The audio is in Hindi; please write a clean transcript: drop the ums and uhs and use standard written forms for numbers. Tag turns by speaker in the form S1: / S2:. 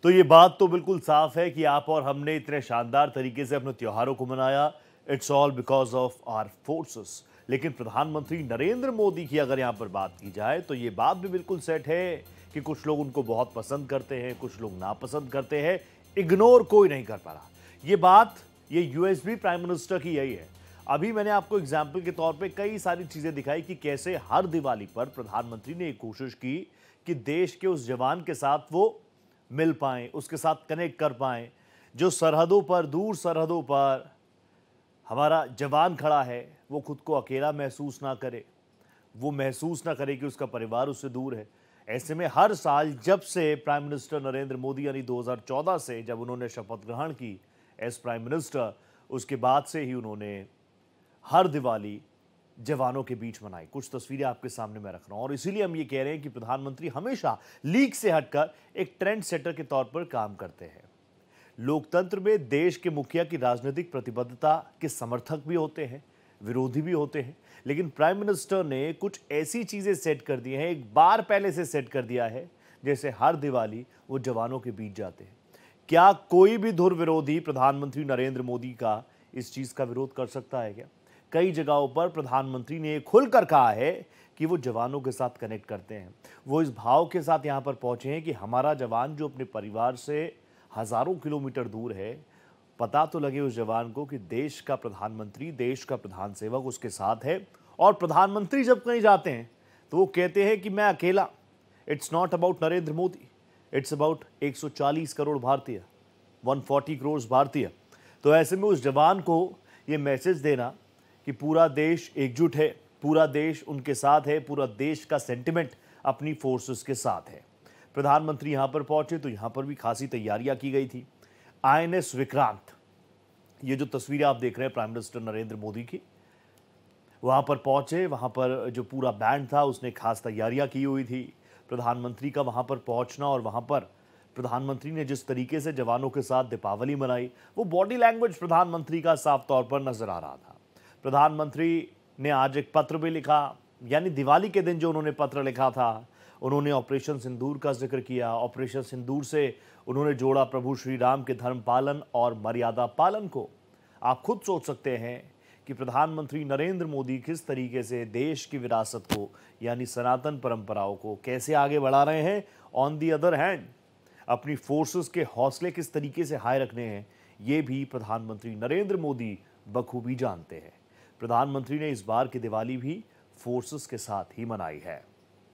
S1: तो ये बात तो बिल्कुल साफ है कि आप और हमने इतने शानदार तरीके से अपने त्योहारों को मनाया, it's all because of our forces. लेकिन प्रधानमंत्री नरेंद्र मोदी की अगर यहाँ पर बात की जाए तो ये बात भी बिल्कुल सेट है कि कुछ लोग उनको बहुत पसंद करते हैं, कुछ लोग नापसंद करते हैं, इग्नोर कोई नहीं कर पा रहा। ये बात ये यूएसबी प्राइम मिनिस्टर की यही है। अभी मैंने आपको एग्जाम्पल के तौर पे कई सारी चीजें दिखाई कि कैसे हर दिवाली पर प्रधानमंत्री ने एक कोशिश की कि देश के उस जवान के साथ वो मिल पाएं, उसके साथ कनेक्ट कर पाएं, जो सरहदों पर, दूर सरहदों पर हमारा जवान खड़ा है, वो खुद को अकेला महसूस ना करे, वो महसूस ना करे कि उसका परिवार उससे दूर है। ऐसे में हर साल जब से प्राइम मिनिस्टर नरेंद्र मोदी यानी 2014 से जब उन्होंने शपथ ग्रहण की एज प्राइम मिनिस्टर, उसके बाद से ही उन्होंने हर दिवाली जवानों के बीच मनाई। कुछ तस्वीरें आपके सामने मैं रख रहा हूं और इसीलिए हम ये कह रहे हैं कि प्रधानमंत्री हमेशा लीक से हटकर एक ट्रेंड सेटर के तौर पर काम करते हैं। लोकतंत्र में देश के मुखिया की राजनीतिक प्रतिबद्धता के समर्थक भी होते हैं, विरोधी भी होते हैं, लेकिन प्राइम मिनिस्टर ने कुछ ऐसी चीजें सेट कर दी हैं, एक बार पहले से सेट कर दिया है, जैसे हर दिवाली वो जवानों के बीच जाते हैं। क्या कोई भी धुर विरोधी प्रधानमंत्री नरेंद्र मोदी का इस चीज का विरोध कर सकता है क्या? कई जगहों पर प्रधानमंत्री ने खुलकर कहा है कि वो जवानों के साथ कनेक्ट करते हैं। वो इस भाव के साथ यहाँ पर पहुंचे हैं कि हमारा जवान जो अपने परिवार से हजारों किलोमीटर दूर है, पता तो लगे उस जवान को कि देश का प्रधानमंत्री, देश का प्रधान सेवक उसके साथ है। और प्रधानमंत्री जब कहीं जाते हैं तो वो कहते हैं कि मैं अकेला, it's not about Narendra Modi, it's about 140 crore भारतीय, 140 करोड़ भारतीय। तो ऐसे में उस जवान को ये मैसेज देना कि पूरा देश एकजुट है, पूरा देश उनके साथ है, पूरा देश का सेंटिमेंट अपनी फोर्सेस के साथ है। प्रधानमंत्री यहां पर पहुंचे तो यहां पर भी खासी तैयारियां की गई थी। आईएनएस विक्रांत, ये जो तस्वीरें आप देख रहे हैं प्राइम मिनिस्टर नरेंद्र मोदी की, वहां पर पहुंचे, वहां पर जो पूरा बैंड था उसने खास तैयारियां की हुई थी। प्रधानमंत्री का वहां पर पहुंचना और वहां पर प्रधानमंत्री ने जिस तरीके से जवानों के साथ दीपावली मनाई, वो बॉडी लैंग्वेज प्रधानमंत्री का साफ तौर पर नजर आ रहा था। प्रधानमंत्री ने आज एक पत्र भी लिखा, यानी दिवाली के दिन जो उन्होंने पत्र लिखा था, उन्होंने ऑपरेशन सिंदूर का जिक्र किया। ऑपरेशन सिंदूर से उन्होंने जोड़ा प्रभु श्री राम के धर्म पालन और मर्यादा पालन को। आप खुद सोच सकते हैं कि प्रधानमंत्री नरेंद्र मोदी किस तरीके से देश की विरासत को यानी सनातन परंपराओं को कैसे आगे बढ़ा रहे हैं। ऑन दी अदर हैंड अपनी फोर्सेस के हौसले किस तरीके से हाई रखने हैं, ये भी प्रधानमंत्री नरेंद्र मोदी बखूबी जानते हैं। प्रधानमंत्री ने इस बार की दिवाली भी फोर्सेस के साथ ही मनाई है।